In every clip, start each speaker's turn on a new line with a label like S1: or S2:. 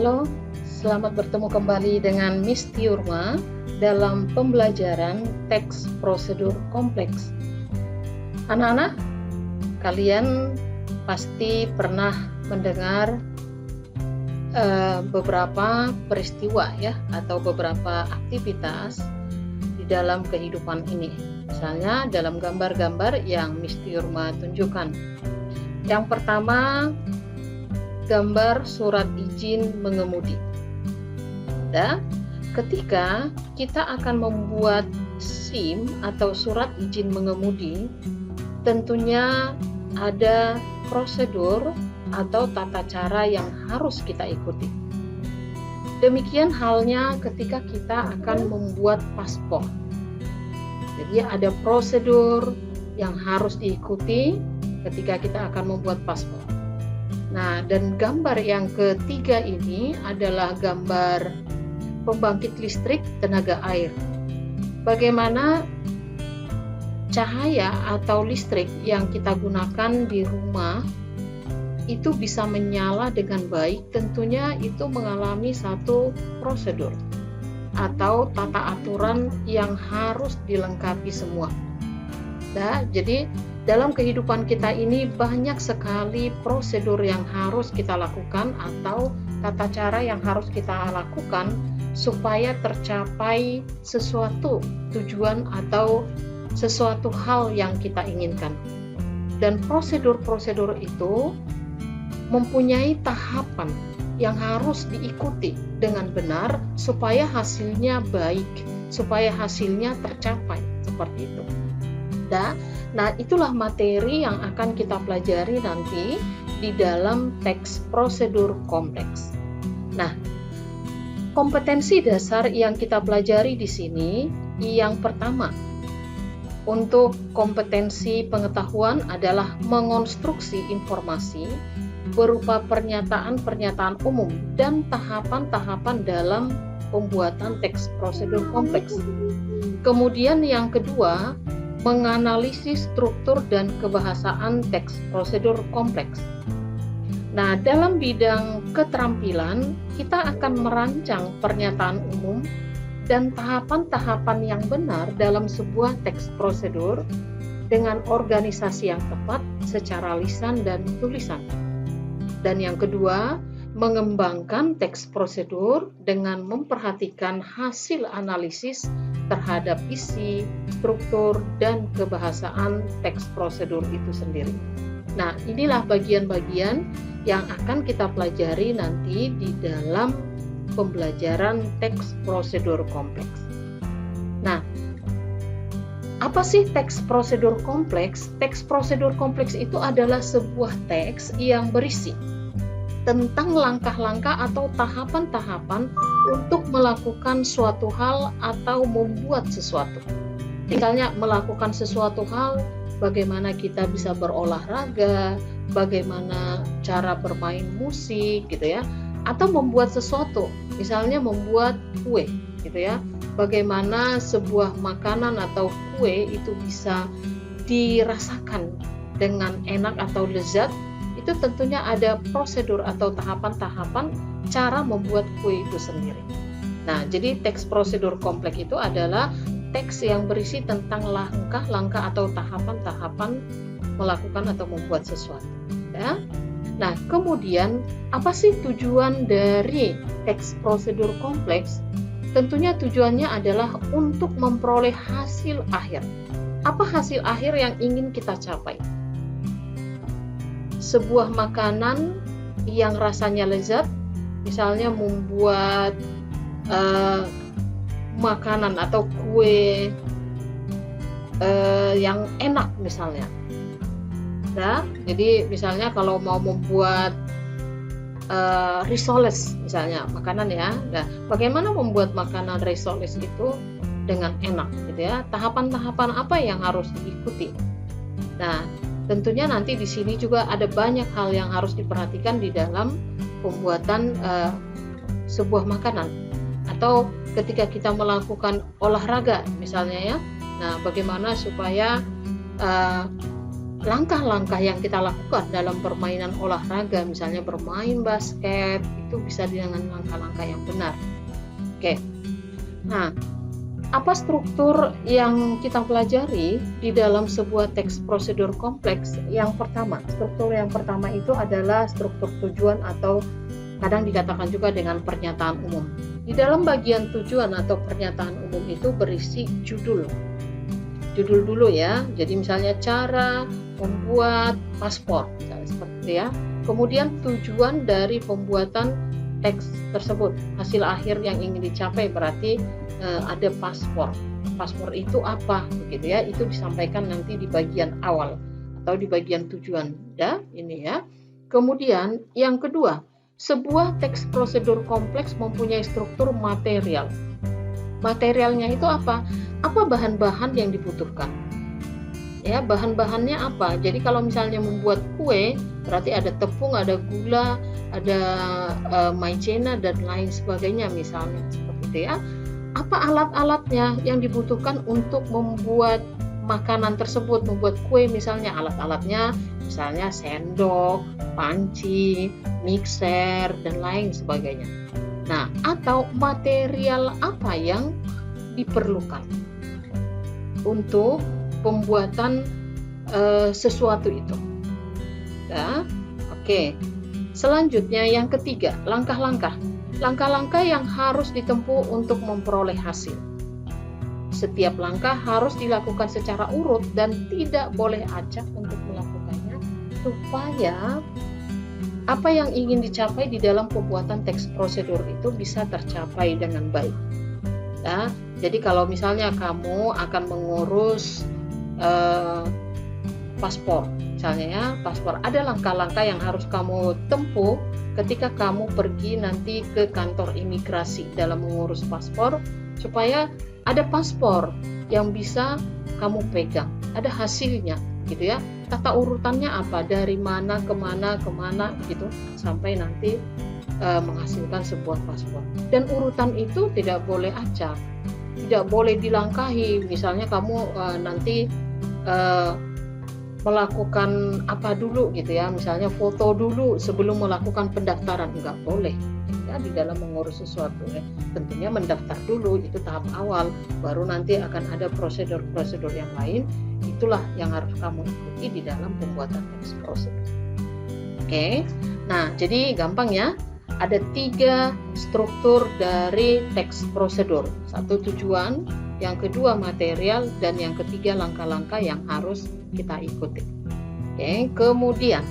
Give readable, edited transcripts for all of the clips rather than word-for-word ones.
S1: Halo, selamat bertemu kembali dengan Miss Tiurma dalam pembelajaran teks prosedur kompleks. Anak-anak, kalian pasti pernah mendengar beberapa peristiwa ya, atau beberapa aktivitas di dalam kehidupan ini. Misalnya dalam gambar-gambar yang Miss Tiurma tunjukkan. Yang pertama, gambar surat izin mengemudi. Ketika kita akan membuat SIM atau surat izin mengemudi, tentunya ada prosedur atau tata cara yang harus kita ikuti. Demikian halnya ketika kita akan membuat paspor. Jadi ada prosedur yang harus diikuti ketika kita akan membuat paspor. Nah, dan gambar yang ketiga ini adalah gambar pembangkit listrik tenaga air. Bagaimana cahaya atau listrik yang kita gunakan di rumah itu bisa menyala dengan baik, tentunya itu mengalami satu prosedur atau tata aturan yang harus dilengkapi semua. Jadi dalam kehidupan kita ini banyak sekali prosedur yang harus kita lakukan atau tata cara yang harus kita lakukan supaya tercapai sesuatu tujuan atau sesuatu hal yang kita inginkan. Dan prosedur-prosedur itu mempunyai tahapan yang harus diikuti dengan benar supaya hasilnya baik, supaya hasilnya tercapai seperti itu. Nah, itulah materi yang akan kita pelajari nanti di dalam teks prosedur kompleks. Nah, kompetensi dasar yang kita pelajari di sini, yang pertama, untuk kompetensi pengetahuan adalah mengonstruksi informasi berupa pernyataan-pernyataan umum dan tahapan-tahapan dalam pembuatan teks prosedur kompleks. Kemudian yang kedua, menganalisis struktur dan kebahasaan teks prosedur kompleks. Nah, dalam bidang keterampilan, kita akan merancang pernyataan umum dan tahapan-tahapan yang benar dalam sebuah teks prosedur dengan organisasi yang tepat secara lisan dan tulisan. Dan yang kedua, mengembangkan teks prosedur dengan memperhatikan hasil analisis terhadap isi, struktur, dan kebahasaan teks prosedur itu sendiri. Nah, inilah bagian-bagian yang akan kita pelajari nanti di dalam pembelajaran teks prosedur kompleks. Nah, apa sih teks prosedur kompleks? Teks prosedur kompleks itu adalah sebuah teks yang berisi tentang langkah-langkah atau tahapan-tahapan untuk melakukan suatu hal atau membuat sesuatu. Misalnya melakukan sesuatu hal, bagaimana kita bisa berolahraga, bagaimana cara bermain musik gitu ya, atau membuat sesuatu, misalnya membuat kue gitu ya. Bagaimana sebuah makanan atau kue itu bisa dirasakan dengan enak atau lezat, itu tentunya ada prosedur atau tahapan-tahapan cara membuat kue itu sendiri. Nah, jadi teks prosedur kompleks itu adalah teks yang berisi tentang langkah-langkah atau tahapan-tahapan melakukan atau membuat sesuatu. Ya. Nah, kemudian apa sih tujuan dari teks prosedur kompleks? Tentunya tujuannya adalah untuk memperoleh hasil akhir. Apa hasil akhir yang ingin kita capai? Sebuah makanan yang rasanya lezat, misalnya membuat makanan atau kue yang enak misalnya. Nah, jadi misalnya kalau mau membuat risoles misalnya makanan ya. Nah, bagaimana membuat makanan risoles itu dengan enak gitu ya? Tahapan-tahapan apa yang harus diikuti? Nah, tentunya nanti di sini juga ada banyak hal yang harus diperhatikan di dalam pembuatan sebuah makanan atau ketika kita melakukan olahraga misalnya ya. Nah, bagaimana supaya langkah-langkah yang kita lakukan dalam permainan olahraga, misalnya bermain basket, itu bisa dengan langkah-langkah yang benar. Oke. Nah, apa struktur yang kita pelajari di dalam sebuah teks prosedur kompleks? Struktur yang pertama itu adalah struktur tujuan atau kadang dikatakan juga dengan pernyataan umum. Di dalam bagian tujuan atau pernyataan umum itu berisi judul. Judul dulu ya. Jadi misalnya cara membuat paspor, misalnya seperti itu ya. Kemudian tujuan dari pembuatan teks tersebut, hasil akhir yang ingin dicapai, berarti ada paspor. Paspor itu apa, begitu ya? Itu disampaikan nanti di bagian awal atau di bagian tujuan, ya ini ya. Kemudian yang kedua, sebuah teks prosedur kompleks mempunyai struktur material. Materialnya itu apa? Apa bahan-bahan yang dibutuhkan? Ya, bahan-bahannya apa? Jadi kalau misalnya membuat kue, berarti ada tepung, ada gula, ada maizena dan lain sebagainya misalnya seperti itu ya. Apa alat-alatnya yang dibutuhkan untuk membuat makanan tersebut, membuat kue misalnya, alat-alatnya misalnya sendok, panci, mixer dan lain sebagainya. Nah, atau material apa yang diperlukan untuk pembuatan sesuatu itu. Ya, oke. Selanjutnya yang ketiga, langkah-langkah. Langkah-langkah yang harus ditempuh untuk memperoleh hasil. Setiap langkah harus dilakukan secara urut dan tidak boleh acak untuk melakukannya supaya apa yang ingin dicapai di dalam pembuatan teks prosedur itu bisa tercapai dengan baik. Ya, jadi kalau misalnya kamu akan mengurus paspor, misalnya ya, paspor, ada langkah-langkah yang harus kamu tempuh ketika kamu pergi nanti ke kantor imigrasi dalam mengurus paspor, supaya ada paspor yang bisa kamu pegang, ada hasilnya gitu ya. Tata urutannya apa, dari mana kemana gitu, sampai nanti menghasilkan sebuah paspor. Dan urutan itu tidak boleh acak, tidak boleh dilangkahi. Misalnya kamu nanti melakukan apa dulu gitu ya, misalnya foto dulu sebelum melakukan pendaftaran, nggak boleh ya di dalam mengurus sesuatu ya. Tentunya mendaftar dulu, itu tahap awal, baru nanti akan ada prosedur-prosedur yang lain. Itulah yang harus kamu ikuti di dalam pembuatan teks prosedur. Oke, nah jadi gampang ya, ada 3 struktur dari teks prosedur. 1 tujuan, yang kedua material, dan yang ketiga langkah-langkah yang harus kita ikuti. Oke, kemudian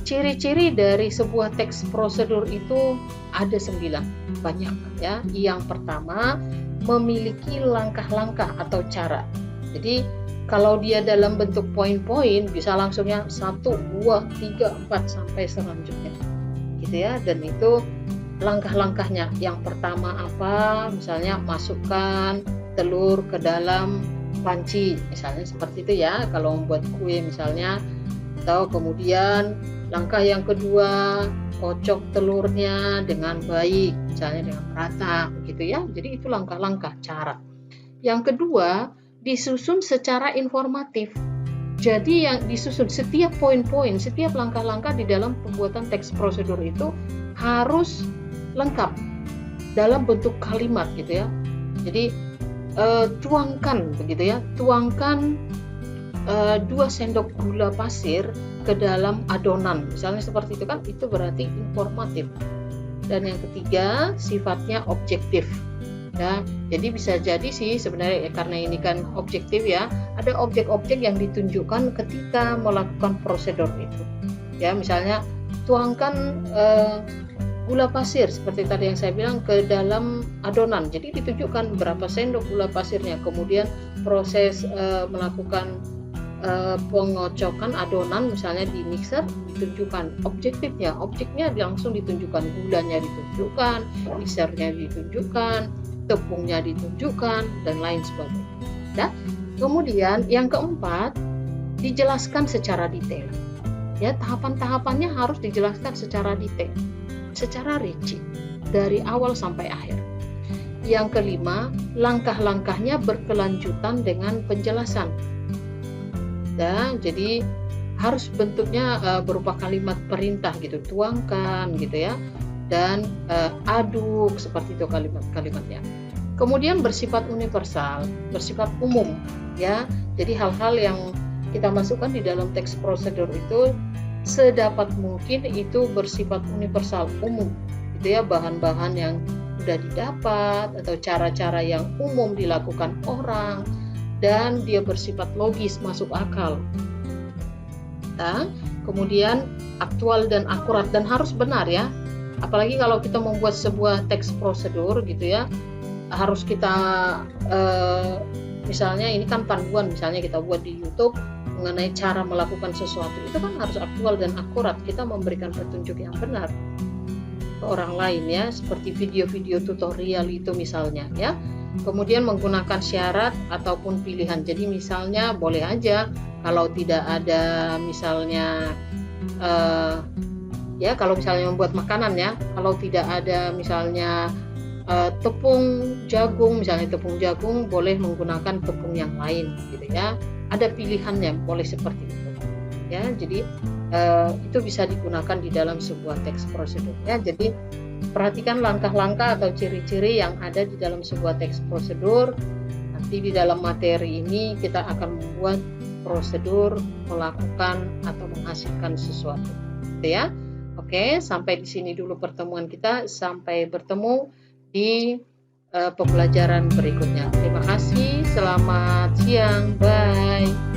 S1: ciri-ciri dari sebuah teks prosedur itu ada 9, banyak ya. Yang pertama, memiliki langkah-langkah atau cara. Jadi kalau dia dalam bentuk poin-poin bisa langsungnya 1, 2, 3, 4 sampai selanjutnya gitu ya. Dan itu langkah-langkahnya, yang pertama apa, misalnya masukkan telur ke dalam panci, misalnya seperti itu ya kalau membuat kue misalnya. Atau kemudian langkah yang kedua, kocok telurnya dengan baik, misalnya dengan rata gitu ya. Jadi itu langkah-langkah, cara. Yang kedua, disusun secara informatif. Jadi yang disusun setiap poin-poin, setiap langkah-langkah di dalam pembuatan teks prosedur itu harus lengkap dalam bentuk kalimat gitu ya. Jadi tuangkan begitu ya, tuangkan 2 sendok gula pasir ke dalam adonan, misalnya seperti itu kan, itu berarti informatif. Dan yang ketiga, sifatnya objektif ya. Jadi bisa jadi sih sebenarnya karena ini kan objektif ya, ada objek-objek yang ditunjukkan ketika melakukan prosedur itu ya. Misalnya tuangkan gula pasir seperti tadi yang saya bilang ke dalam adonan, jadi ditunjukkan berapa sendok gula pasirnya. Kemudian proses melakukan pengocokan adonan misalnya di mixer ditunjukkan objektifnya, objeknya langsung ditunjukkan, gulanya ditunjukkan, mixernya ditunjukkan, tepungnya ditunjukkan dan lain sebagainya. Nah, kemudian yang keempat, dijelaskan secara detail. Ya, tahapan-tahapannya harus dijelaskan secara detail, secara rinci dari awal sampai akhir. Yang kelima, langkah-langkahnya berkelanjutan dengan penjelasan. Ya, jadi harus bentuknya berupa kalimat perintah gitu, tuangkan gitu ya, dan aduk, seperti itu kalimat-kalimatnya. Kemudian bersifat universal, bersifat umum ya. Jadi hal-hal yang kita masukkan di dalam teks prosedur itu sedapat mungkin itu bersifat universal, umum gitu ya, bahan-bahan yang sudah didapat atau cara-cara yang umum dilakukan orang, dan dia bersifat logis, masuk akal. Nah, kemudian aktual dan akurat, dan harus benar ya. Apalagi kalau kita membuat sebuah teks prosedur gitu ya, harus kita misalnya ini kan panduan, misalnya kita buat di YouTube mengenai cara melakukan sesuatu, itu kan harus aktual dan akurat. Kita memberikan petunjuk yang benar ke orang lain ya, seperti video-video tutorial itu misalnya ya. Kemudian menggunakan syarat ataupun pilihan. Jadi misalnya boleh aja kalau tidak ada misalnya ya, kalau misalnya membuat makanan ya, kalau tidak ada misalnya tepung jagung, misalnya tepung jagung boleh menggunakan tepung yang lain gitu ya. Ada pilihannya, boleh seperti itu ya. Jadi itu bisa digunakan di dalam sebuah teks prosedur ya. Jadi perhatikan langkah-langkah atau ciri-ciri yang ada di dalam sebuah teks prosedur. Nanti di dalam materi ini kita akan membuat prosedur melakukan atau menghasilkan sesuatu gitu ya. Oke, sampai di sini dulu pertemuan kita. Sampai bertemu di pembelajaran berikutnya. Terima kasih, selamat siang, bye.